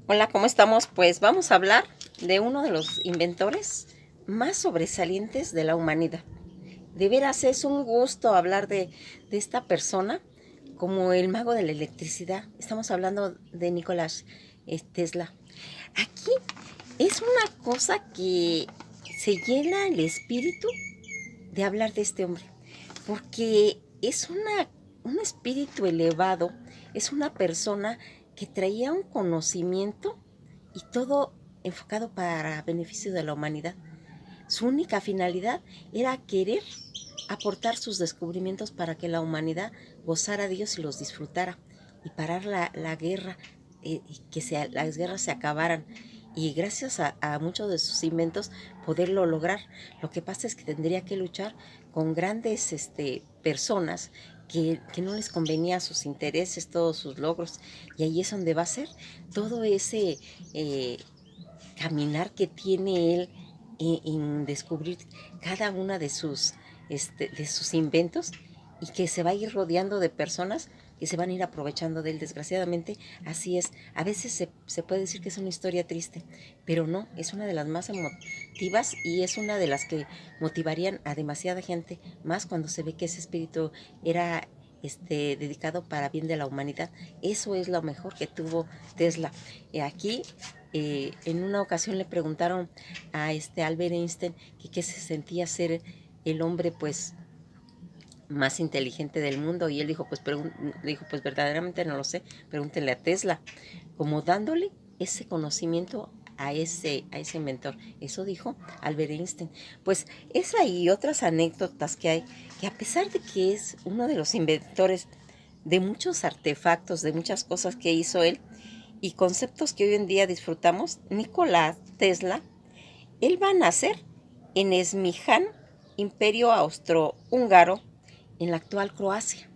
Hola, ¿cómo estamos? Pues vamos a hablar de uno de los inventores más sobresalientes de la humanidad. De veras es un gusto hablar de esta persona como el mago de la electricidad. Estamos hablando de Nicolás Tesla. Aquí es una cosa que se llena el espíritu de hablar de este hombre, porque es un espíritu elevado, es una persona que traía un conocimiento y todo enfocado para beneficio de la humanidad. Su única finalidad era querer aportar sus descubrimientos para que la humanidad gozara de ellos y los disfrutara y parar la guerra, y que las guerras se acabaran y gracias a muchos de sus inventos poderlo lograr. Lo que pasa es que tendría que luchar con grandes personas que no les convenía sus intereses, todos sus logros, y ahí es donde va a ser todo ese caminar que tiene él en descubrir cada una de sus inventos, y que se va a ir rodeando de personas que se van a ir aprovechando de él. Desgraciadamente, así es. A veces se puede decir que es una historia triste, pero no, es una de las más emotivas y es una de las que motivarían a demasiada gente, más cuando se ve que ese espíritu era dedicado para bien de la humanidad. Eso es lo mejor que tuvo Tesla. Aquí en una ocasión le preguntaron a Albert Einstein que qué se sentía ser el hombre pues más inteligente del mundo, y él dijo pues verdaderamente no lo sé, pregúntenle a Tesla, como dándole ese conocimiento a ese inventor. Eso dijo Albert Einstein. Pues esa y otras anécdotas que hay, que a pesar de que es uno de los inventores de muchos artefactos, de muchas cosas que hizo él y conceptos que hoy en día disfrutamos, Nikola Tesla, él va a nacer en Esmijan, Imperio Austrohúngaro, en la actual Croacia,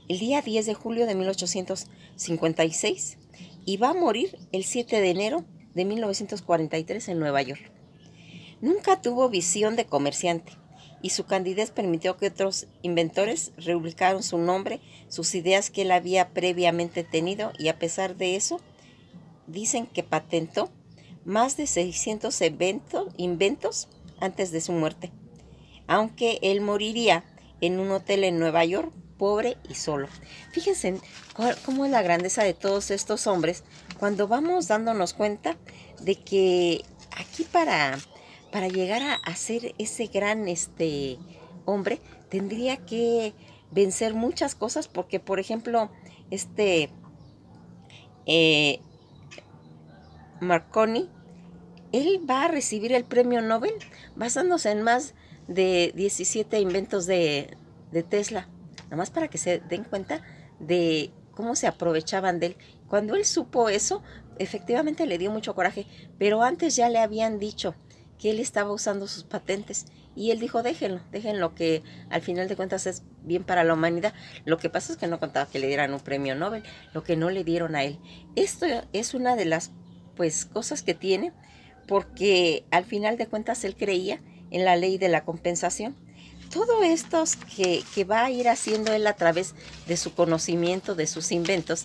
el día 10 de julio de 1856, y va a morir el 7 de enero de 1943 en Nueva York. Nunca tuvo visión de comerciante y su candidez permitió que otros inventores reubicaran su nombre, sus ideas que él había previamente tenido, y a pesar de eso, dicen que patentó más de 600 inventos antes de su muerte, aunque él moriría en un hotel en Nueva York, pobre y solo. Fíjense cómo es la grandeza de todos estos hombres cuando vamos dándonos cuenta de que aquí para llegar a ser ese gran hombre tendría que vencer muchas cosas, porque por ejemplo eh, Marconi, él va a recibir el premio Nobel basándose en más de 17 inventos de Tesla. Nada más para que se den cuenta de cómo se aprovechaban de él. Cuando él supo eso, efectivamente le dio mucho coraje, pero antes ya le habían dicho que él estaba usando sus patentes. Y él dijo, déjenlo, que al final de cuentas es bien para la humanidad. Lo que pasa es que no contaba que le dieran un premio Nobel, lo que no le dieron a él. Esto es una de las pues cosas que tiene, porque al final de cuentas él creía en la ley de la compensación. Todo esto que va a ir haciendo él a través de su conocimiento, de sus inventos,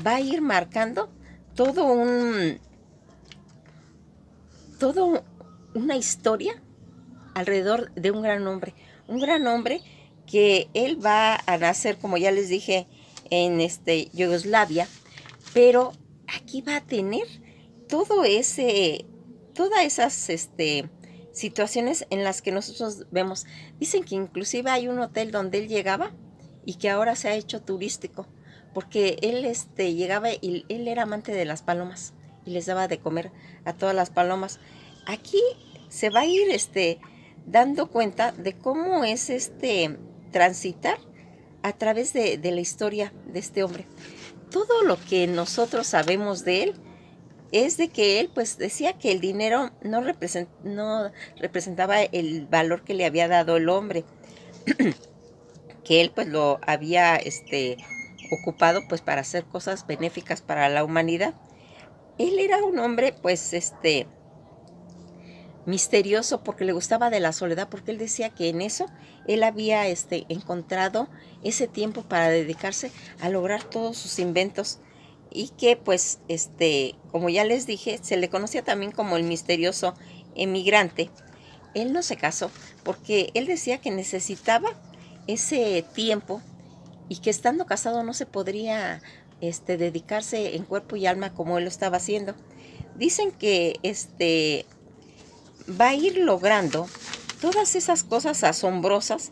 va a ir marcando todo un, todo una historia alrededor de un gran hombre que él va a nacer, como ya les dije, en Yugoslavia, pero aquí va a tener todo ese, todas esas situaciones en las que nosotros vemos. Dicen que inclusive hay un hotel donde él llegaba y que ahora se ha hecho turístico, porque él llegaba y él era amante de las palomas y les daba de comer a todas las palomas. Aquí se va a ir dando cuenta de cómo es transitar a través de la historia de este hombre. Todo lo que nosotros sabemos de él es de que él pues decía que el dinero no representaba el valor que le había dado el hombre, que él pues lo había ocupado pues para hacer cosas benéficas para la humanidad. Él era un hombre pues misterioso, porque le gustaba de la soledad, porque él decía que en eso él había encontrado ese tiempo para dedicarse a lograr todos sus inventos. y que pues como ya les dije, se le conocía también como el misterioso emigrante. Él no se casó porque él decía que necesitaba ese tiempo y que estando casado no se podría dedicarse en cuerpo y alma como él lo estaba haciendo. Dicen que va a ir logrando todas esas cosas asombrosas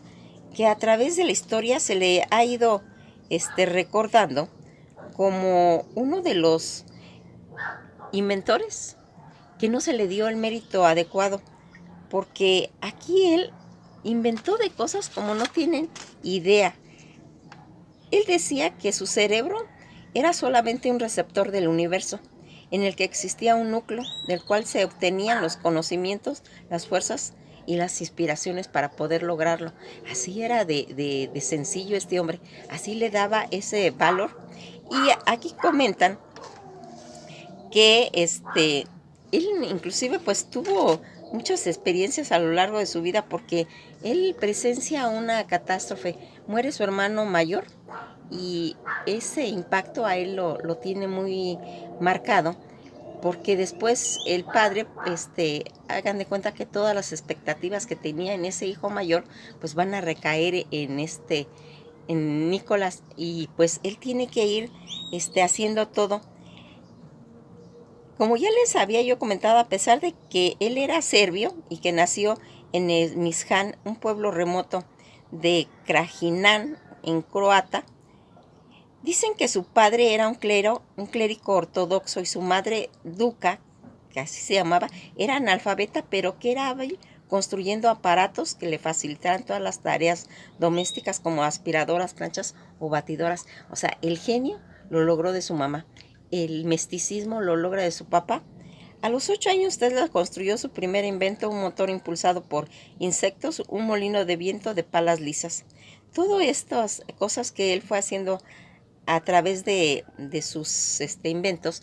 que a través de la historia se le ha ido recordando como uno de los inventores que no se le dio el mérito adecuado, porque aquí él inventó de cosas como no tienen idea. Él decía que su cerebro era solamente un receptor del universo, en el que existía un núcleo del cual se obtenían los conocimientos, las fuerzas y las inspiraciones para poder lograrlo. Así era de sencillo este hombre, así le daba ese valor. Y aquí comentan que él inclusive pues tuvo muchas experiencias a lo largo de su vida porque él presencia una catástrofe, muere su hermano mayor y ese impacto a él lo tiene muy marcado porque después el padre, hagan de cuenta que todas las expectativas que tenía en ese hijo mayor pues van a recaer en Nicolás y pues él tiene que ir haciendo todo. Como ya les había yo comentado, a pesar de que él era serbio y que nació en Mizhan, un pueblo remoto de Krajinán, en Croata, dicen que su padre era un clérigo ortodoxo y su madre, Duca, que así se llamaba, era analfabeta, pero que era hábil construyendo aparatos que le facilitaran todas las tareas domésticas como aspiradoras, planchas o batidoras. O sea, el genio lo logró de su mamá, el misticismo lo logra de su papá. A los 8 años Tesla construyó su primer invento, un motor impulsado por insectos, un molino de viento de palas lisas. Todas estas cosas que él fue haciendo a través de sus inventos.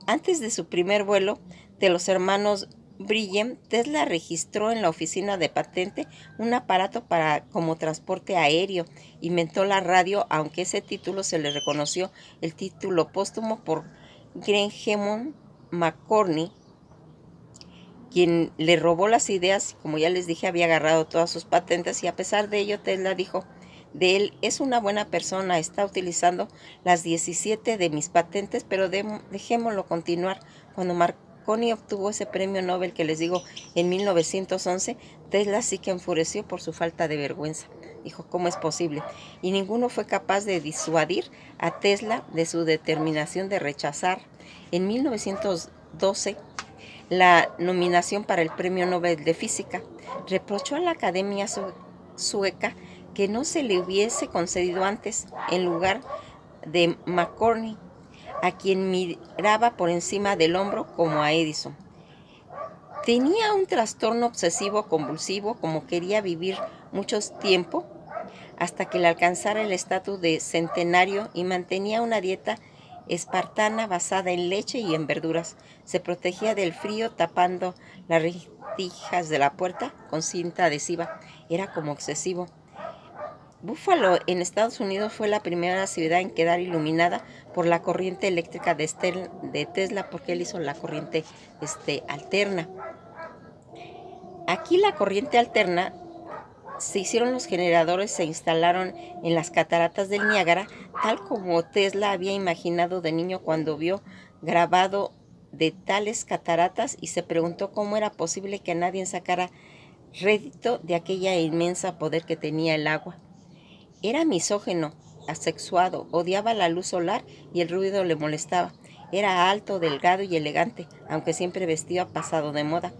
Antes de su primer vuelo de los hermanos Brillen, Tesla registró en la oficina de patente un aparato para como transporte aéreo. Inventó la radio, aunque ese título se le reconoció el título póstumo por Graham McCorney, quien le robó las ideas. Como ya les dije, había agarrado todas sus patentes y a pesar de ello Tesla dijo de él: es una buena persona, está utilizando las 17 de mis patentes, pero dejémoslo continuar. Cuando Marconi obtuvo ese premio Nobel que les digo en 1911, Tesla sí que enfureció por su falta de vergüenza. Dijo, ¿cómo es posible? Y ninguno fue capaz de disuadir a Tesla de su determinación de rechazar en 1912 la nominación para el Premio Nobel de Física. Reprochó a la Academia Sueca que no se le hubiese concedido antes, en lugar de McCorney, a quien miraba por encima del hombro como a Edison. Tenía un trastorno obsesivo compulsivo, como quería vivir mucho tiempo, hasta que le alcanzara el estatus de centenario y mantenía una dieta espartana basada en leche y en verduras. Se protegía del frío tapando las rendijas de la puerta con cinta adhesiva. Era como excesivo. Buffalo, en Estados Unidos, fue la primera ciudad en quedar iluminada por la corriente eléctrica de Tesla, porque él hizo la corriente alterna. Aquí la corriente alterna se hicieron los generadores, se instalaron en las cataratas del Niágara, tal como Tesla había imaginado de niño cuando vio grabado de tales cataratas y se preguntó cómo era posible que nadie sacara rédito de aquella inmensa poder que tenía el agua. Era misógino, asexuado, odiaba la luz solar y el ruido le molestaba. Era alto, delgado y elegante, aunque siempre vestía pasado de moda.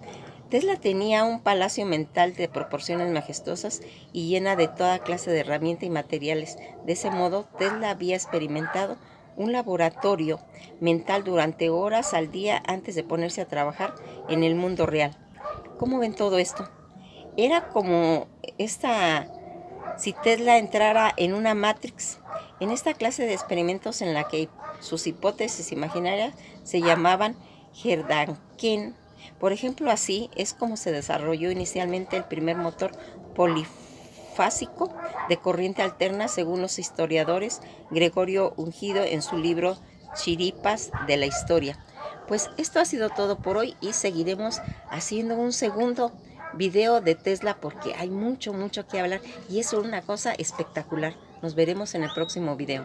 Tesla tenía un palacio mental de proporciones majestuosas y llena de toda clase de herramientas y materiales. De ese modo, Tesla había experimentado un laboratorio mental durante horas al día antes de ponerse a trabajar en el mundo real. ¿Cómo ven todo esto? Era como si Tesla entrara en una Matrix, en esta clase de experimentos en la que sus hipótesis imaginarias se llamaban Gedanken. Por ejemplo, así es como se desarrolló inicialmente el primer motor polifásico de corriente alterna, según los historiadores Gregorio Ungido en su libro chiripas de la historia. Pues esto ha sido todo por hoy y seguiremos haciendo un segundo video de Tesla porque hay mucho que hablar y es una cosa espectacular. Nos veremos en el próximo video.